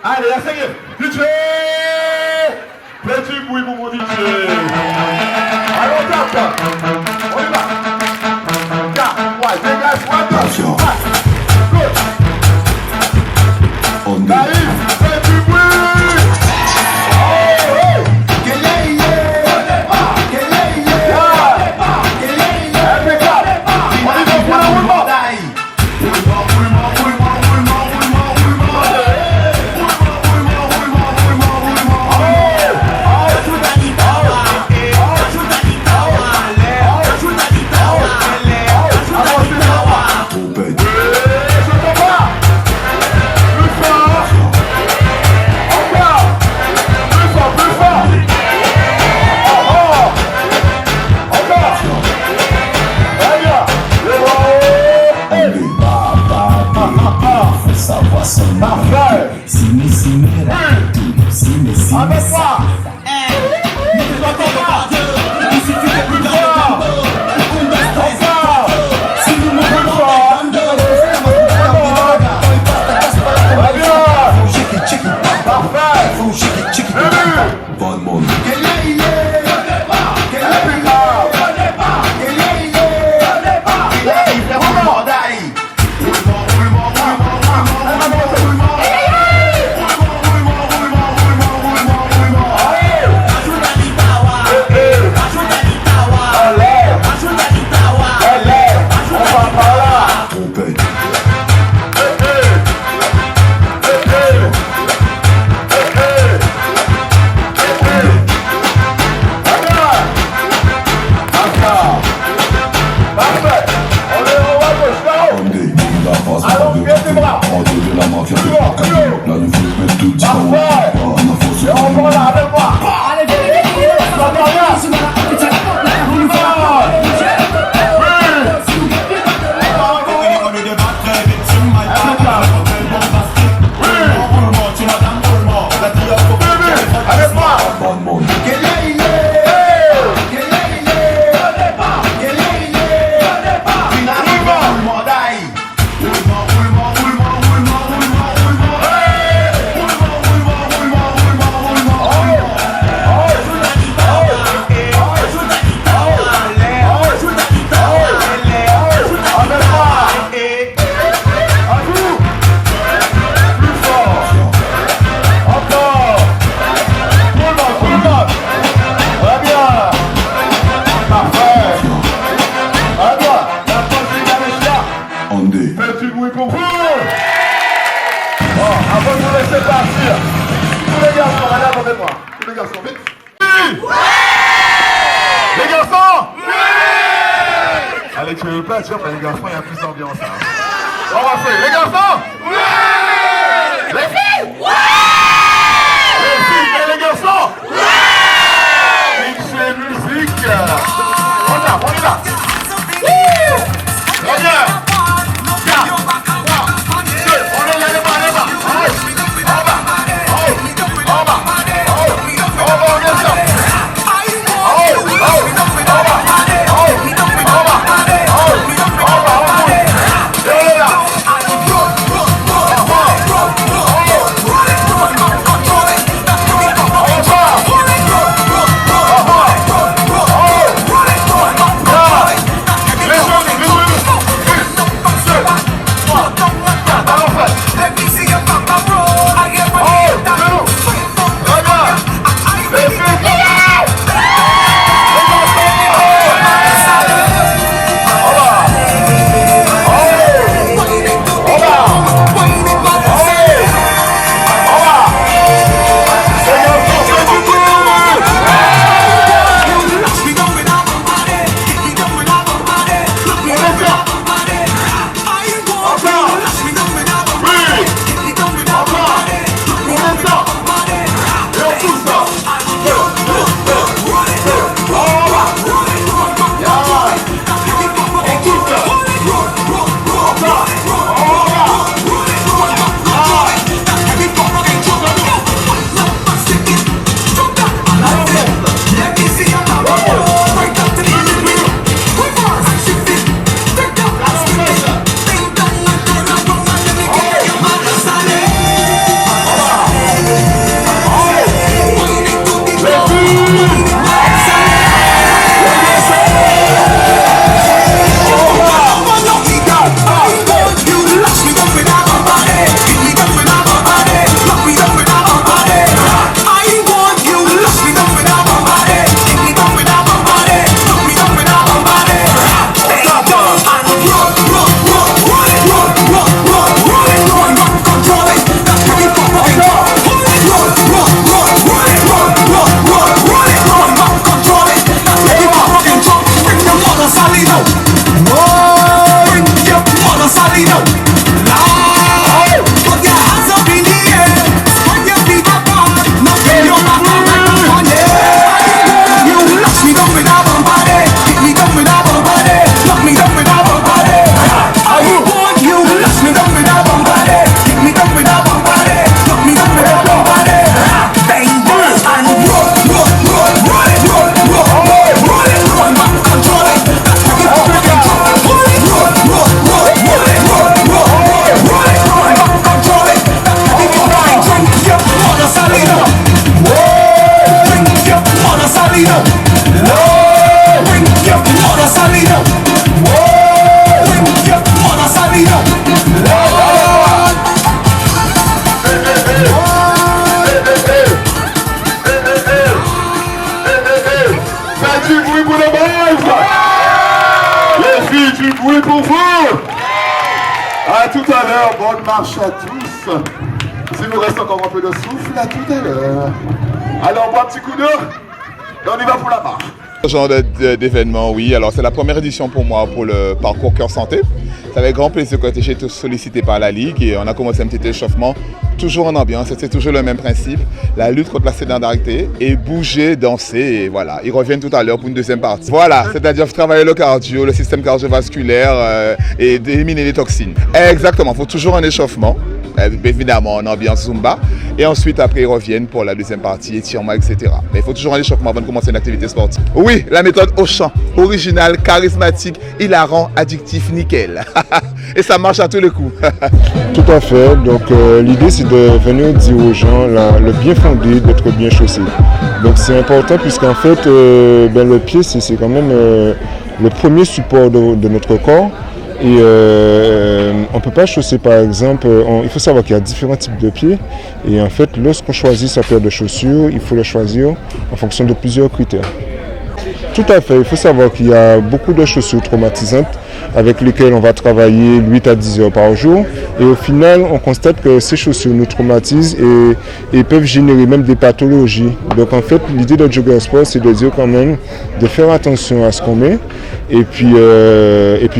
Allez, essayez. DJ. Petit bruit pour mon DJ. Allons, tap. On y va. Tap, ouais, dégage, Attention. Good. On dit. Naïf, petit bruit. Allez, tu veux pas dire, mais les garçons, il y a plus d'ambiance. Hein. On va faire. Les garçons? Ouais! Les filles? Ouais! Les filles et les garçons? Ouais! Mixer musique. On y va, on y va. On y va. Faites du bruit pour les boys. Les filles, du bruit pour vous. À tout à l'heure, bonne marche à tous. Il nous reste encore un peu de souffle, à tout à l'heure. Alors, on boit un petit coup d'eau et on y va pour la marche. Ce genre d'événement, oui. Alors, c'est la première édition pour moi pour le parcours Cœur Santé. C'est avec grand plaisir que j'ai été sollicité par la Ligue et on a commencé un petit échauffement, toujours en ambiance. C'est toujours le même principe, la lutte contre la sédentarité et bouger, danser. Et voilà, ils reviennent tout à l'heure pour une deuxième partie. Voilà, c'est-à-dire travailler le cardio, le système cardiovasculaire et éliminer les toxines. Exactement, il faut toujours un échauffement. Évidemment en ambiance Zumba et ensuite après ils reviennent pour la deuxième partie, étirement, etc. Mais il faut toujours un échauffement avant de commencer une activité sportive. Oui, la méthode Auchan, originale, charismatique, hilarant, addictif, nickel. Et ça marche à tous les coups. Tout à fait, donc l'idée c'est de venir dire aux gens le bien fondé d'être bien chaussé. Donc c'est important puisqu'en fait le pied c'est quand même le premier support de notre corps. Et on ne peut pas chausser par exemple, il faut savoir qu'il y a différents types de pieds et en fait lorsqu'on choisit sa paire de chaussures, il faut les choisir en fonction de plusieurs critères. Tout à fait, il faut savoir qu'il y a beaucoup de chaussures traumatisantes avec lesquelles on va travailler 8 à 10 heures par jour et au final on constate que ces chaussures nous traumatisent et peuvent générer même des pathologies. Donc en fait l'idée de Jogger Sport c'est de dire quand même de faire attention à ce qu'on met et puis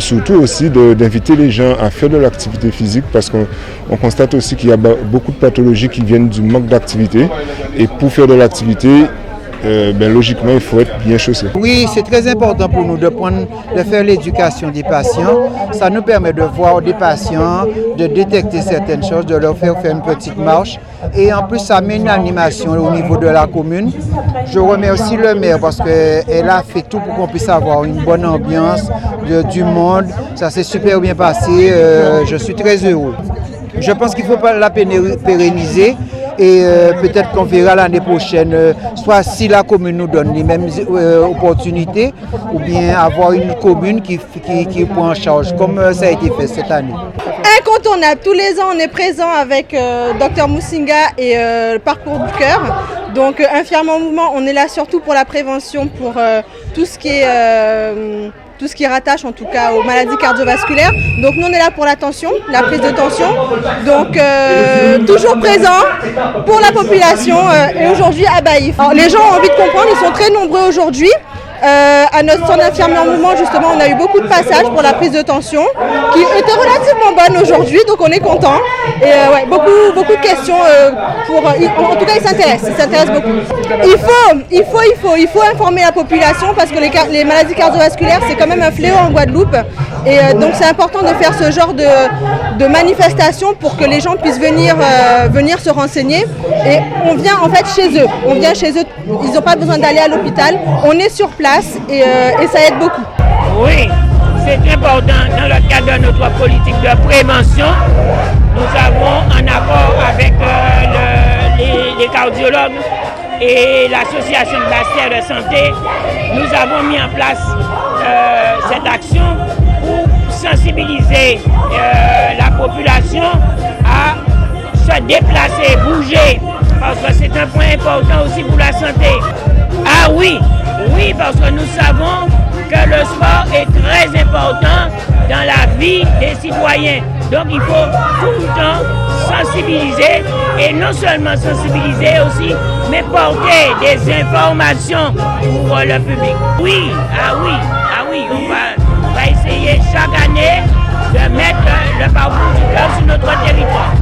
surtout aussi d'inviter les gens à faire de l'activité physique parce qu'on constate aussi qu'il y a beaucoup de pathologies qui viennent du manque d'activité et pour faire de l'activité logiquement, il faut être bien chaussé. Oui, c'est très important pour nous de faire l'éducation des patients. Ça nous permet de voir des patients, de détecter certaines choses, de leur faire une petite marche. Et en plus, ça met une animation au niveau de la commune. Je remercie le maire parce qu'elle a fait tout pour qu'on puisse avoir une bonne ambiance, du monde. Ça s'est super bien passé. Je suis très heureux. Je pense qu'il faut la pérenniser. Et peut-être qu'on verra l'année prochaine, soit si la commune nous donne les mêmes opportunités, ou bien avoir une commune qui prend en charge, comme ça a été fait cette année. Incontournable, tous les ans on est présent avec Dr Moussinga et le parcours du cœur. Donc Infirme en Mouvement, on est là surtout pour la prévention, pour tout ce qui rattache en tout cas aux maladies cardiovasculaires. Donc nous on est là pour la tension, la prise de tension. Donc toujours présent pour la population et aujourd'hui à Baïf. Alors, les gens ont envie de comprendre, ils sont très nombreux aujourd'hui. À notre centre d'infirmiers en mouvement, justement, on a eu beaucoup de passages pour la prise de tension qui étaient relativement bonnes aujourd'hui, donc on est content. Et beaucoup de questions en tout cas ils s'intéressent beaucoup. Il faut informer la population parce que les maladies cardiovasculaires c'est quand même un fléau en Guadeloupe et donc c'est important de faire ce genre de manifestation pour que les gens puissent venir se renseigner et on vient en fait chez eux, ils n'ont pas besoin d'aller à l'hôpital, on est sur place et ça aide beaucoup. Oui, c'est important dans le cadre de notre politique de prévention. Nous avons un accord avec les cardiologues et l'association de Bastère de santé. Nous avons mis en place cette action pour sensibiliser la population à se déplacer, bouger, parce que c'est un point important aussi pour la santé. Ah oui, parce que nous savons que le sport est très important dans la vie des citoyens. Donc il faut tout le temps sensibiliser et non seulement sensibiliser aussi, mais porter des informations pour le public. Oui, on va essayer chaque année de mettre le parcours du cœur sur notre territoire.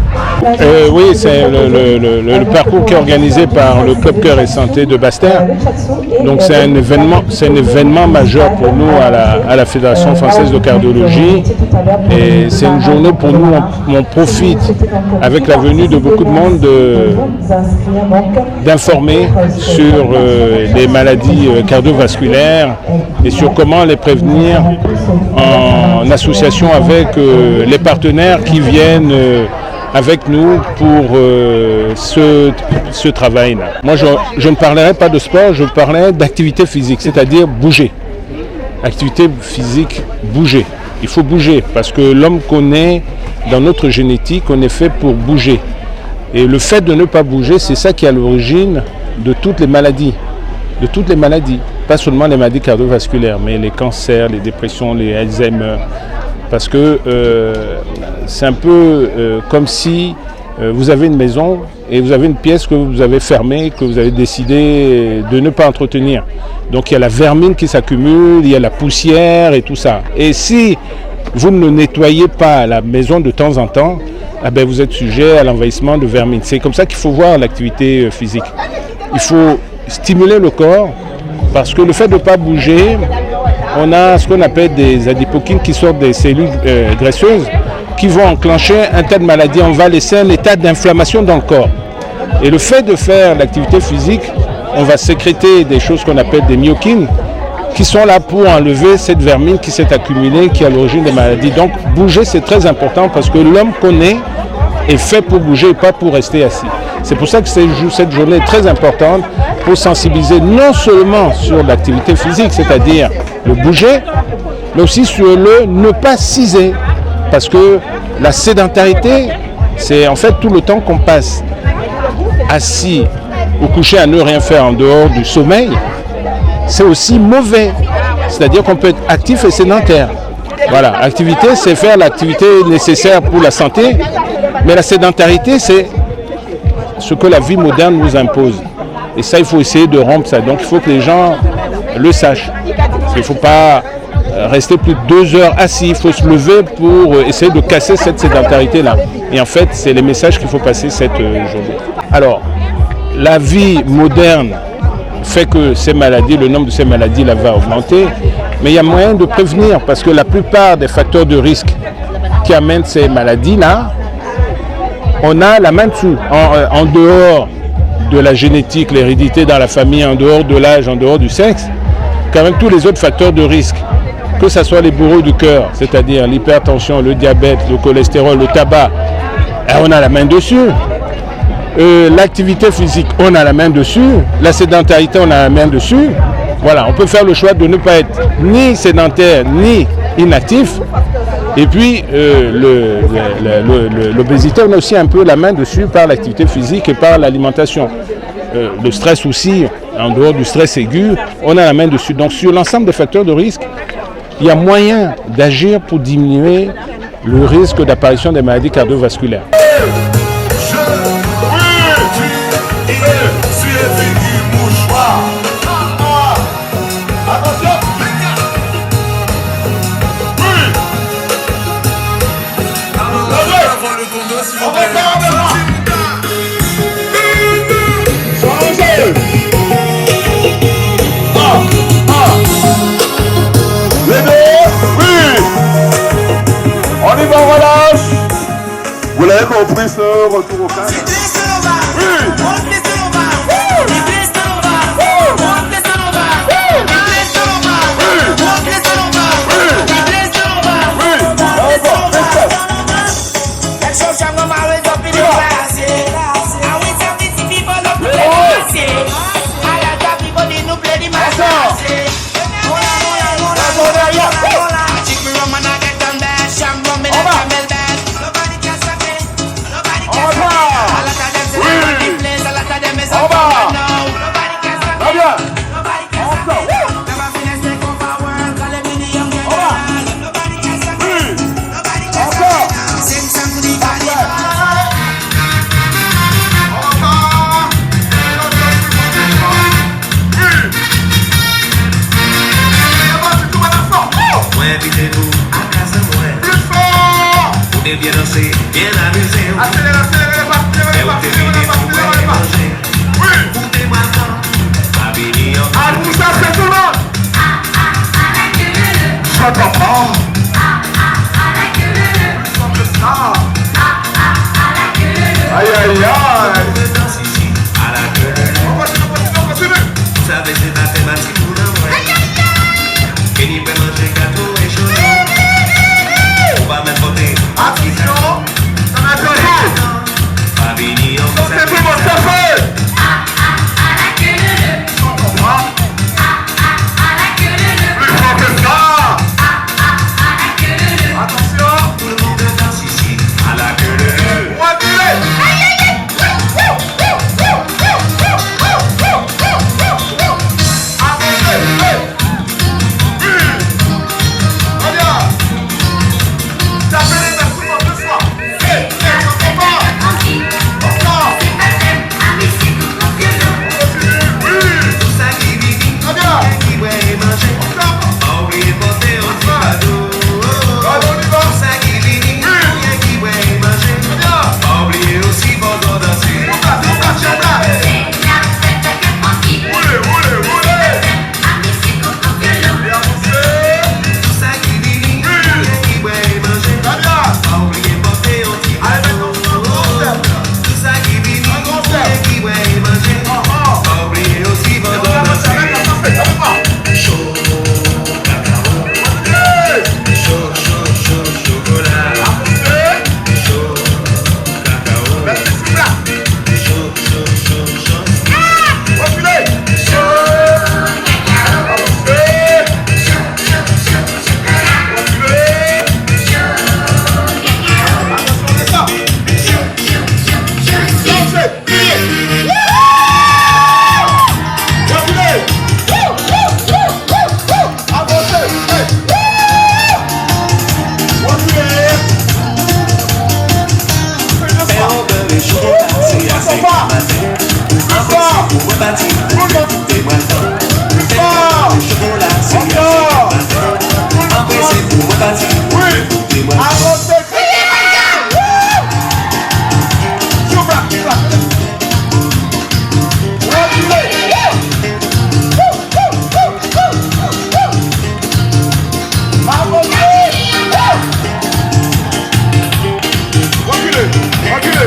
Oui, c'est le parcours qui est organisé par le Club Cœur et Santé de Bastère. Donc c'est un événement majeur pour nous à la Fédération française de cardiologie. Et c'est une journée pour nous, on profite avec la venue de beaucoup de monde d'informer sur les maladies cardiovasculaires et sur comment les prévenir en association avec les partenaires qui viennent avec nous pour ce travail-là. Moi, je ne parlerai pas de sport, je parlerai d'activité physique, c'est-à-dire bouger. Activité physique, bouger. Il faut bouger parce que l'homme qu'on est, dans notre génétique, on est fait pour bouger. Et le fait de ne pas bouger, c'est ça qui est à l'origine de toutes les maladies. De toutes les maladies. Pas seulement les maladies cardiovasculaires, mais les cancers, les dépressions, les Alzheimer. Parce que c'est un peu comme si vous avez une maison et vous avez une pièce que vous avez fermée, que vous avez décidé de ne pas entretenir. Donc il y a la vermine qui s'accumule, il y a la poussière et tout ça. Et si vous ne nettoyez pas la maison de temps en temps, eh bien, vous êtes sujet à l'envahissement de vermine. C'est comme ça qu'il faut voir l'activité physique. Il faut stimuler le corps parce que le fait de ne pas bouger, on a ce qu'on appelle des adipokines qui sortent des cellules graisseuses qui vont enclencher un tas de maladies. On va laisser un état d'inflammation dans le corps. Et le fait de faire l'activité physique, on va sécréter des choses qu'on appelle des myokines qui sont là pour enlever cette vermine qui s'est accumulée, qui est à l'origine des maladies. Donc bouger, c'est très important parce que l'homme qu'on est fait pour bouger et pas pour rester assis. C'est pour ça que cette journée est très importante pour sensibiliser non seulement sur l'activité physique, c'est-à-dire le bouger, mais aussi sur le ne pas ciser. Parce que la sédentarité, c'est en fait tout le temps qu'on passe assis ou couché à ne rien faire en dehors du sommeil, c'est aussi mauvais. C'est-à-dire qu'on peut être actif et sédentaire. Voilà, activité, c'est faire l'activité nécessaire pour la santé, mais la sédentarité, c'est ce que la vie moderne nous impose. Et ça, il faut essayer de rompre ça. Donc, il faut que les gens le sachent. Parce qu'il ne faut pas rester plus de 2 heures assis. Il faut se lever pour essayer de casser cette sédentarité-là. Et en fait, c'est les messages qu'il faut passer cette journée. Alors, la vie moderne fait que ces maladies, le nombre de ces maladies là, va augmenter. Mais il y a moyen de prévenir parce que la plupart des facteurs de risque qui amènent ces maladies-là, on a la main dessus. En dehors de la génétique, l'hérédité dans la famille, en dehors de l'âge, en dehors du sexe, quand même tous les autres facteurs de risque, que ce soit les bourreaux du cœur, c'est-à-dire l'hypertension, le diabète, le cholestérol, le tabac, on a la main dessus. L'activité physique, on a la main dessus. La sédentarité, on a la main dessus. Voilà, on peut faire le choix de ne pas être ni sédentaire, ni inactif. Et puis, l'obésité, on a aussi un peu la main dessus par l'activité physique et par l'alimentation. Le stress aussi, en dehors du stress aigu, on a la main dessus. Donc, sur l'ensemble des facteurs de risque, il y a moyen d'agir pour diminuer le risque d'apparition des maladies cardiovasculaires. Vous l'avez compris, ce retour au calme. Attention, tout le monde danse ici à la queue leu. Avancez, criez. Reculez. Avancez. Reculez.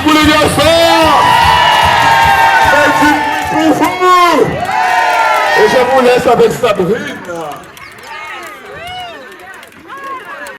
Pour les garçons! Faites du bruit pour vous! Et je vous laisse avec Sabrine.